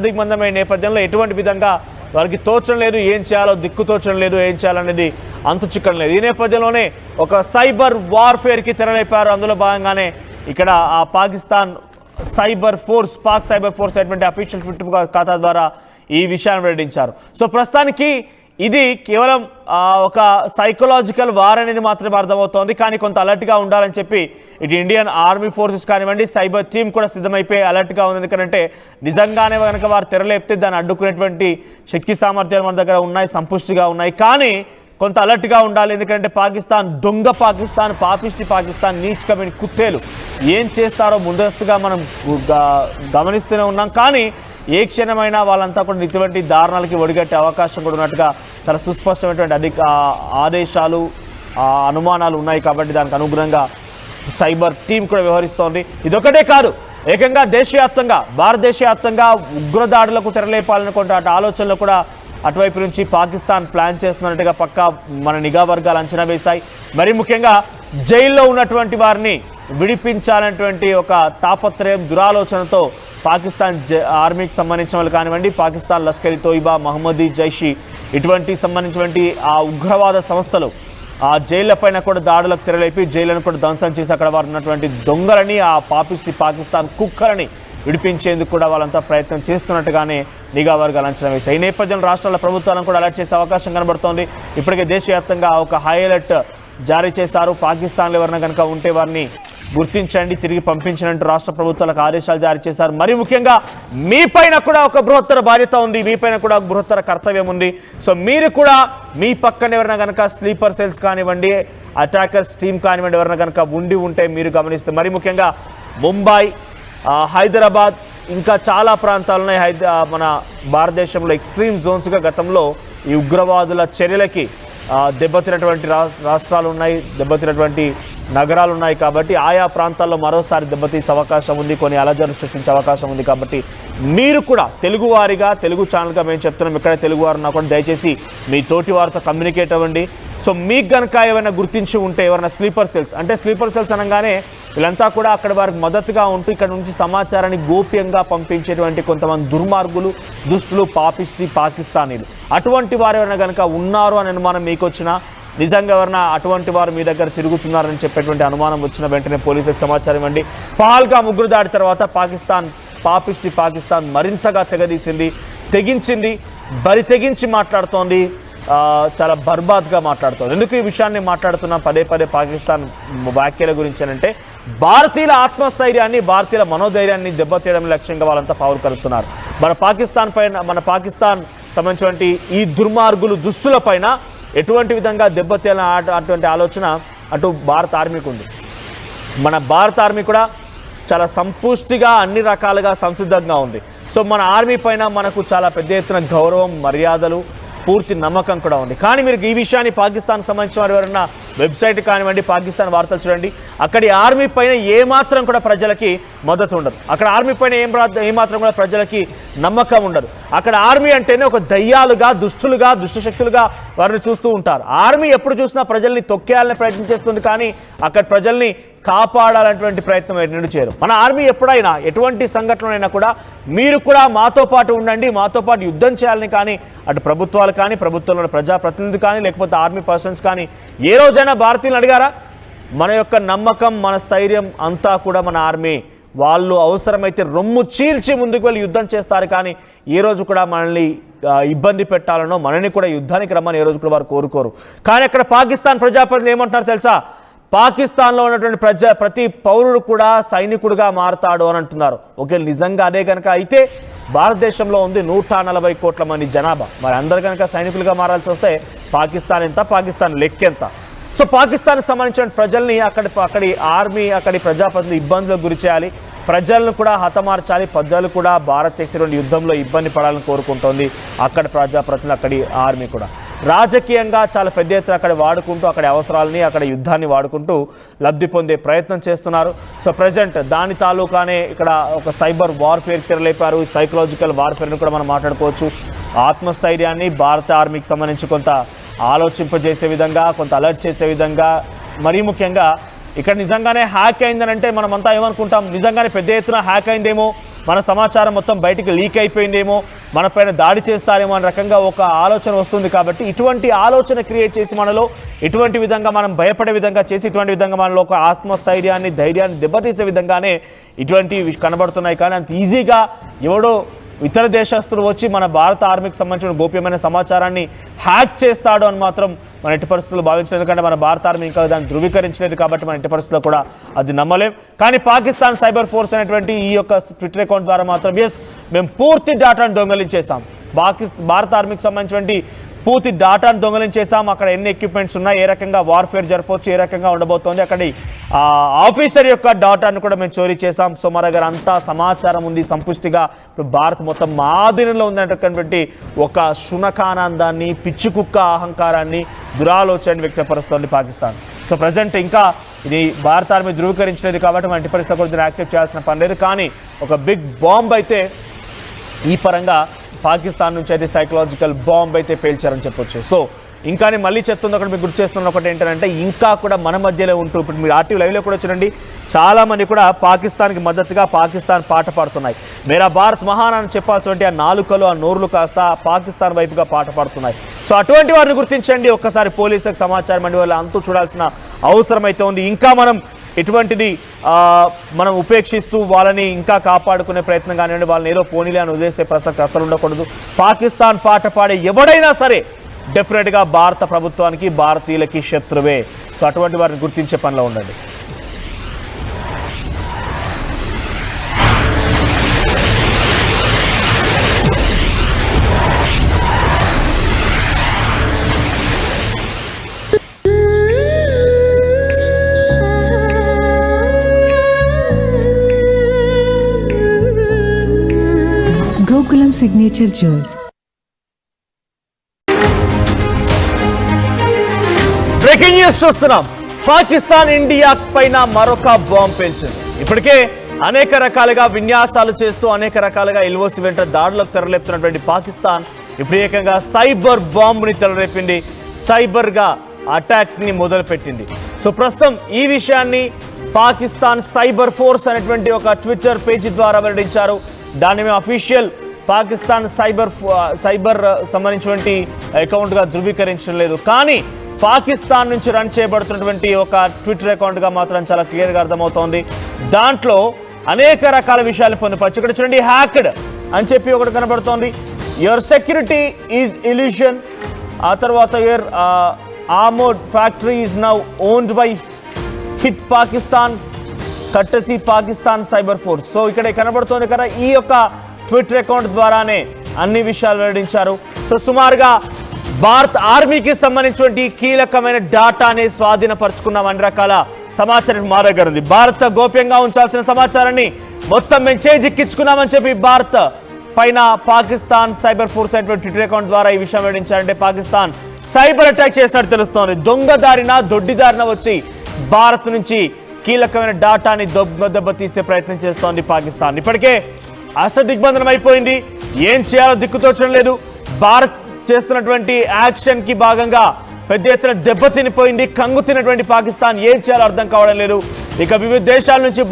సర్దిగ్మందమైన నేపథ్యంలో ఎటువంటి విధంగా వారికి తోచడం లేదు, ఏం చేయాలో దిక్కు తోచడం లేదు, ఏం చేయాలనేది అంతు చిక్కడం లేదు. ఈ నేపథ్యంలోనే ఒక సైబర్ వార్ఫేర్కి తెరలేపారు. అందులో భాగంగానే ఇక్కడ ఆ పాకిస్తాన్ సైబర్ ఫోర్స్ అయినటువంటి అఫీషియల్ ట్విట్టర్ ఖాతా ద్వారా ఈ విషయాన్ని వెల్లడించారు. సో ప్రస్తుతానికి ఇది కేవలం ఒక సైకలాజికల్ వార్ అనేది మాత్రమే అర్థమవుతోంది. కానీ కొంత అలర్ట్గా ఉండాలని చెప్పి ఇటు ఇండియన్ ఆర్మీ ఫోర్సెస్ కానివ్వండి, సైబర్ టీం కూడా సిద్ధమైపోయి అలర్ట్గా ఉంది. ఎందుకంటే నిజంగానే కనుక వారు తెరలేపితే దాన్ని అడ్డుకునేటువంటి శక్తి సామర్థ్యాలు మన దగ్గర ఉన్నాయి, సంపుష్టిగా ఉన్నాయి. కానీ కొంత అలర్ట్గా ఉండాలి. ఎందుకంటే పాకిస్తాన్, దొంగ పాకిస్తాన్, పాపిష్టి పాకిస్తాన్, నీచ్ కమిటీ కుత్తేలు ఏం చేస్తారో ముందస్తుగా మనం గమనిస్తూనే ఉన్నాం. కానీ ఏ క్షణమైనా వాళ్ళంతా కూడా ఇటువంటి దారుణాలకి ఒడిగట్టే అవకాశం కూడా ఉన్నట్టుగా చాలా సుస్పష్టమైనటువంటి ఆదేశాలు, అనుమానాలు ఉన్నాయి. కాబట్టి దానికి అనుగుణంగా సైబర్ టీం కూడా వ్యవహరిస్తోంది. ఇదొకటే కాదు, ఏకంగా దేశవ్యాప్తంగా, భారతదేశవ్యాప్తంగా ఉగ్రదాడులకు తెరలేపాలనుకుంటే అటు ఆలోచనలు కూడా అటువైపు నుంచి పాకిస్తాన్ ప్లాన్ చేస్తున్నట్టుగా పక్కా మన నిఘా వర్గాలు అంచనా వేశాయి. మరి ముఖ్యంగా జైల్లో ఉన్నటువంటి వారిని విడిపించాలనేటువంటి ఒక తాపత్రయం, దురాలోచనతో పాకిస్తాన్ ఆర్మీకి సంబంధించిన వాళ్ళు కానివ్వండి, పాకిస్తాన్ లష్కర్ తోయిబా, మహమ్మదీ జైషీ ఇటువంటి సంబంధించినటువంటి ఆ ఉగ్రవాద సంస్థలు ఆ జైళ్లపైన కూడా దాడులకు తెరలేపి జైళ్లను కూడా ధ్వంసం చేసి అక్కడ వారు ఉన్నటువంటి దొంగలని, ఆ పాపిష్టి పాకిస్తాన్ కుక్కలని విడిపించేందుకు కూడా వాళ్ళంతా ప్రయత్నం చేస్తున్నట్టుగానే నిఘా వర్గాలు అంచనా వేశాయి. ఈ నేపథ్యంలో రాష్ట్రాల ప్రభుత్వాలను కూడా అలర్ట్ చేసే అవకాశం కనబడుతోంది. ఇప్పటికే దేశవ్యాప్తంగా ఒక హై అలర్ట్ జారీ చేశారు. పాకిస్తాన్లో ఎవరైనా కనుక ఉంటే వారిని గుర్తించండి, తిరిగి పంపించినట్టు రాష్ట్ర ప్రభుత్వాలకు ఆదేశాలు జారీ చేశారు. మరి ముఖ్యంగా మీ పైన కూడా ఒక బృహత్తర బాధ్యత ఉంది, మీ పైన కూడా ఒక బృహత్తర కర్తవ్యం ఉంది. సో మీరు కూడా మీ పక్కన ఎవరైనా కనుక స్లీపర్ సెల్స్ కానివ్వండి, అటాకర్స్ టీమ్ కానివ్వండి ఎవరైనా కనుక ఉంటే మీరు గమనిస్తే, మరి ముఖ్యంగా ముంబై, హైదరాబాద్ ఇంకా చాలా ప్రాంతాలు ఉన్నాయి. మన భారతదేశంలో ఎక్స్ట్రీమ్ జోన్స్గా గతంలో ఈ ఉగ్రవాదుల చర్యలకి దెబ్బతినటువంటి రాష్ట్రాలు ఉన్నాయి, దెబ్బతినటువంటి నగరాలు ఉన్నాయి. కాబట్టి ఆయా ప్రాంతాల్లో మరోసారి దెబ్బతీసే అవకాశం ఉంది, కొన్ని అలజడులు సృష్టించే అవకాశం ఉంది. కాబట్టి మీరు కూడా తెలుగువారిగా, తెలుగు ఛానల్గా మేము చెప్తున్నాం, ఇక్కడ తెలుగువారు ఉన్నా కూడా దయచేసి మీ తోటి వారితో కమ్యూనికేట్ అవ్వండి. సో మీకు కనుక ఏమైనా గుర్తించి ఉంటే, ఎవరైనా స్లీపర్ సెల్స్ అంటే స్లీపర్ సెల్స్ అనగానే వీళ్ళంతా కూడా అక్కడ వారికి మద్దతుగా ఉంటూ ఇక్కడ నుంచి సమాచారాన్ని గోప్యంగా పంపించేటువంటి కొంతమంది దుర్మార్గులు, దుష్టులు, పాపిష్టి పాకిస్తానీలు, అటువంటి వారు ఎవరైనా కనుక ఉన్నారు అని అనుమానం మీకు వచ్చినా, నిజంగా ఎవరైనా అటువంటి వారు మీ దగ్గర తిరుగుతున్నారని చెప్పేటువంటి అనుమానం వచ్చిన వెంటనే పోలీసులకు సమాచారం ఇవ్వండి. పహల్గామ్ ఉగ్రదాడి తర్వాత పాపిష్టి పాకిస్తాన్ మరింతగా తెగించింది, బరి తెగించి మాట్లాడుతోంది, చాలా బర్బాద్గా మాట్లాడుతోంది. ఎందుకు ఈ విషయాన్ని మాట్లాడుతున్నాం పదే పాకిస్తాన్ వ్యాఖ్యల గురించి అంటే, భారతీయుల ఆత్మస్థైర్యాన్ని, భారతీయుల మనోధైర్యాన్ని దెబ్బతీయడం లక్ష్యంగా వాళ్ళంతా పావులు కలుపుతున్నారు. మన పాకిస్తాన్ సంబంధించినటువంటి ఈ దుర్మార్గులు, దుస్తుల పైన ఎటువంటి విధంగా దెబ్బతీయాలని అటువంటి ఆలోచన అటు భారత ఆర్మీకి ఉంది. మన భారత ఆర్మీ కూడా చాలా సంపుష్టిగా అన్ని రకాలుగా సంసిద్ధంగా ఉంది. సో మన ఆర్మీ పైన మనకు చాలా పెద్ద ఎత్తున గౌరవం, మర్యాదలు, పూర్తి నమ్మకం కూడా ఉంది. కానీ మీరు ఈ విషయాన్ని పాకిస్తాన్కి సంబంధించిన వారు ఎవరైనా వెబ్సైట్ కానివ్వండి, పాకిస్తాన్ వార్తలు చూడండి, అక్కడి ఆర్మీ పైన ఏమాత్రం కూడా ప్రజలకి మద్దతు ఉండదు. అక్కడ ఆర్మీ పైన ఏమాత్రం కూడా ప్రజలకి నమ్మకం ఉండదు. అక్కడ ఆర్మీ అంటేనే ఒక దయ్యాలుగా, దుష్టులుగా, దుష్టశక్తులుగా వారిని చూస్తూ ఉంటారు. ఆర్మీ ఎప్పుడు చూసినా ప్రజల్ని తొక్కేయాలని ప్రయత్నం చేస్తుంది, కానీ అక్కడ ప్రజల్ని కాపాడాలనేటువంటి ప్రయత్నం ఎన్నడూ చేయరు. మన ఆర్మీ ఎప్పుడైనా ఎటువంటి సంఘటనైనా కూడా మీరు కూడా మాతో పాటు ఉండండి, మాతో పాటు యుద్ధం చేయాలని కానీ అటు ప్రభుత్వాలు కానీ, ప్రభుత్వంలో ప్రజాప్రతినిధులు కానీ, లేకపోతే ఆర్మీ పర్సన్స్ కానీ ఏ రోజైనా భారతీయులు అడిగారా? మన యొక్క నమ్మకం, మన స్థైర్యం అంతా కూడా మన ఆర్మీ. వాళ్ళు అవసరమైతే రొమ్ము చీల్చి ముందుకు వెళ్ళి యుద్ధం చేస్తారు, కానీ ఏ రోజు కూడా మనల్ని ఇబ్బంది పెట్టాలనో, మనల్ని కూడా యుద్ధానికి రమ్మని ఏ రోజు కూడా వారు కోరుకోరు. కానీ అక్కడ పాకిస్తాన్ ప్రజాప్రతినిధులు ఏమంటున్నారు తెలుసా? పాకిస్తాన్లో ఉన్నటువంటి ప్రతి పౌరుడు కూడా సైనికుడిగా మారతాడు అని అంటున్నారు. ఓకే, నిజంగా అదే కనుక అయితే భారతదేశంలో ఉంది 140 కోట్ల మంది జనాభా. మరి అందరు కనుక సైనికులుగా మారాల్సి వస్తే పాకిస్తాన్ ఎంత, పాకిస్తాన్ లెక్కెంత? సో పాకిస్తాన్కి సంబంధించిన ప్రజల్ని అక్కడి ఆర్మీ, అక్కడి ప్రజాప్రతినిధులు ఇబ్బందులకు గురి చేయాలి, ప్రజలను కూడా హతమార్చాలి, ప్రజలు కూడా భారతదేశం యుద్ధంలో ఇబ్బంది పడాలని కోరుకుంటోంది అక్కడి ప్రజాప్రతినిధులు, అక్కడి ఆర్మీ కూడా. రాజకీయంగా చాలా పెద్ద ఎత్తున అక్కడ వాడుకుంటూ, అక్కడి అవసరాలని, అక్కడ యుద్ధాన్ని వాడుకుంటూ లబ్ధి పొందే ప్రయత్నం చేస్తున్నారు. సో ప్రజెంట్ దాని తాలూకానే ఇక్కడ ఒక సైబర్ వార్ఫేర్ తెరలేపారు. సైకలాజికల్ వార్ఫేర్ని కూడా మనం మాట్లాడుకోవచ్చు. ఆత్మస్థైర్యాన్ని భారత ఆర్మీకి సంబంధించి కొంత ఆలోచింపజేసే విధంగా, కొంత అలర్ట్ చేసే విధంగా, మరీ ముఖ్యంగా ఇక్కడ నిజంగానే హ్యాక్ అయిందని అంటే మనమంతా ఏమనుకుంటాం, నిజంగానే పెద్ద ఎత్తున హ్యాక్ అయిందేమో, మన సమాచారం మొత్తం బయటికి లీక్ అయిపోయిందేమో, మన పైన దాడి చేస్తారేమో అనే రకంగా ఒక ఆలోచన వస్తుంది. కాబట్టి ఇటువంటి ఆలోచన క్రియేట్ చేసి మనలో ఇటువంటి విధంగా మనం భయపడే విధంగా చేసి ఇటువంటి విధంగా మనలో ఒక ఆత్మస్థైర్యాన్ని ధైర్యాన్ని దెబ్బతీసే విధంగానే ఇటువంటివి కనబడుతున్నాయి. కానీ అంత ఈజీగా ఎవడో ఇతర దేశస్తులు వచ్చి మన భారత ఆర్మీకి సంబంధించిన గోప్యమైన సమాచారాన్ని హ్యాక్ చేస్తాడు అని మాత్రం మన ఎట్టి పరిస్థితుల్లో భావించలేదు. ఎందుకంటే మన భారత ఆర్మీ ఇంకా దాన్ని ధృవీకరించలేదు కాబట్టి మన ఎట్టి పరిస్థితుల్లో కూడా అది నమ్మలేం. కానీ పాకిస్తాన్ సైబర్ ఫోర్స్ అనేటువంటి ఈ యొక్క ట్విట్టర్ అకౌంట్ ద్వారా మాత్రం ఎస్ మేము పూర్తి డేటాను దొంగలించేసాం, భారత ఆర్మీకి సంబంధించినటువంటి పూర్తి డేటాను దొంగలించేసాం, అక్కడ ఎన్ని ఎక్విప్మెంట్స్ ఉన్నాయి, ఏ రకంగా వార్ఫేర్ జరపవచ్చు, ఏ రకంగా ఉండబోతోంది, అక్కడి ఆఫీసర్ యొక్క డేటాను కూడా మేము చోరీ చేసాం. సో మన దగ్గర అంతా సమాచారం ఉంది సంపుష్టిగా. ఇప్పుడు భారత్ మొత్తం మా ఆధీనంలో ఉందనేటటువంటి ఒక శునకానందాన్ని, పిచ్చి కుక్క అహంకారాన్ని, దురాలోచనని వ్యక్తపరుస్తోంది పాకిస్తాన్. సో ప్రజెంట్ ఇంకా ఇది భారత ఆర్మీ ధృవీకరించలేదు కాబట్టి మన ఎట్టి పరిస్థితుల్లో కూడా యాక్సెప్ట్ చేయాల్సిన పని లేదు. కానీ ఒక బిగ్ బాంబ్ అయితే ఈ పరంగా పాకిస్తాన్ నుంచి అయితే సైకలాజికల్ బాంబ్ అయితే పేల్చారని చెప్పొచ్చు. సో ఇంకా మళ్ళీ చెప్తుంది ఒకటి మీకు గుర్తు చేస్తున్న ఒకటి ఏంటంటే ఇంకా కూడా మన మధ్యలో ఉంటూ ఇప్పుడు మీరు ఆర్టీవీ లైవ్లో కూడా చూడండి చాలామంది కూడా పాకిస్తాన్కి మద్దతుగా పాకిస్తాన్ పాట పాడుతున్నాయి. మేరా భారత్ మహాన్ అని చెప్పాల్సి ఆ నాలుకలు ఆ నోరులు కాస్త పాకిస్తాన్ వైపుగా పాట పాడుతున్నాయి. సో అటువంటి వారిని గుర్తించండి. ఒక్కసారి పోలీసులకు సమాచారం అండి వాళ్ళు అంతూ చూడాల్సిన అవసరం అయితే ఉంది. ఇంకా మనం ఎటువంటిది మనం ఉపేక్షిస్తూ వాళ్ళని ఇంకా కాపాడుకునే ప్రయత్నం కానివ్వండి, వాళ్ళని ఏదో పోనీలే అని వదిలేసే ప్రసక్తి అసలు ఉండకూడదు. పాకిస్తాన్ పాట పాడే ఎవడైనా సరే డెఫినెట్గా భారత ప్రభుత్వానికి భారతీయులకి శత్రువే. సో అటువంటి వారిని గుర్తించే పనిలో ఉండండి. Gokulam Signature Jewels. Breaking news చూస్తున్నాం. పాకిస్తాన్ ఇండియా పైన మరొక బాంబ్ పేల్చింది. ఇప్పటికే అనేక రకాలుగా విన్యాసాలు చేస్తూ అనేక రకాలుగా ఎల్ఓసి వెంట దాడులకు తెరలేపుతున్నటువంటి పాకిస్తాన్ ఇప్పుడు ఏకంగా సైబర్ బాంబుని తెరలేపింది, సైబర్గా అటాక్ని మొదలుపెట్టింది. సో ప్రస్తుతం ఈ విషయాన్ని పాకిస్తాన్ సైబర్ ఫోర్స్ అనేటువంటి ఒక ట్విట్టర్ పేజీ ద్వారా వెల్లడించారు. దాన్ని మేము అఫీషియల్ పాకిస్తాన్ సైబర్ సంబంధించినటువంటి అకౌంట్గా ధృవీకరించడం లేదు. కానీ పాకిస్తాన్ నుంచి రన్ చేయబడుతున్నటువంటి ఒక ట్విట్టర్ అకౌంట్గా మాత్రం చాలా క్లియర్గా అర్థమవుతోంది. దాంట్లో అనేక రకాల విషయాలు పొందుపరచు. ఇక్కడ చూడండి హ్యాక్డ్ అని చెప్పి ఒకటి కనబడుతోంది. Your security is illusion. ఆ తర్వాత your armoured factory is now owned by హిట్ పాకిస్తాన్ కట్టసి పాకిస్తాన్ సైబర్ ఫోర్స్. సో ఇక్కడ కనబడుతోంది కదా ఈ యొక్క ట్విట్టర్ అకౌంట్ ద్వారానే అన్ని విషయాలు వెల్లడించారు. సో సుమారుగా భారత్ ఆర్మీకి సంబంధించినటువంటి కీలకమైన డేటాని స్వాధీనపరుచుకున్నాం. అన్ని రకాల సమాచారం మా దగ్గర ఉంది. భారత్ గోప్యంగా ఉంచాల్సిన సమాచారాన్ని మొత్తం మేము చేజిక్కించుకున్నామని చెప్పి భారత్ పైన పాకిస్తాన్ సైబర్ ఫోర్స్ అయినటువంటి ట్విట్టర్ అకౌంట్ ద్వారా ఈ విషయం వెల్లడించారంటే పాకిస్తాన్ సైబర్ అటాక్ చేసినట్టు తెలుస్తోంది. దొడ్డిదారిన వచ్చి భారత్ నుంచి కీలకమైన డేటాని దెబ్బతీసే ప్రయత్నం చేస్తోంది పాకిస్తాన్. ఇప్పటికే అష్టదిగ్బంధనం అయిపోయింది, ఏం చేయాలో దిక్కుతోచడం లేదు. భారత్ చేస్తున్నటువంటి యాక్షన్ కి భాగంగా పెద్ద ఎత్తున దెబ్బతినిపోయింది. కంగు తిన్నటువంటి పాకిస్తాన్ ఏం చేయాలో అర్థం కావడం లేదు. ఇక వివిధ దేశాల నుంచి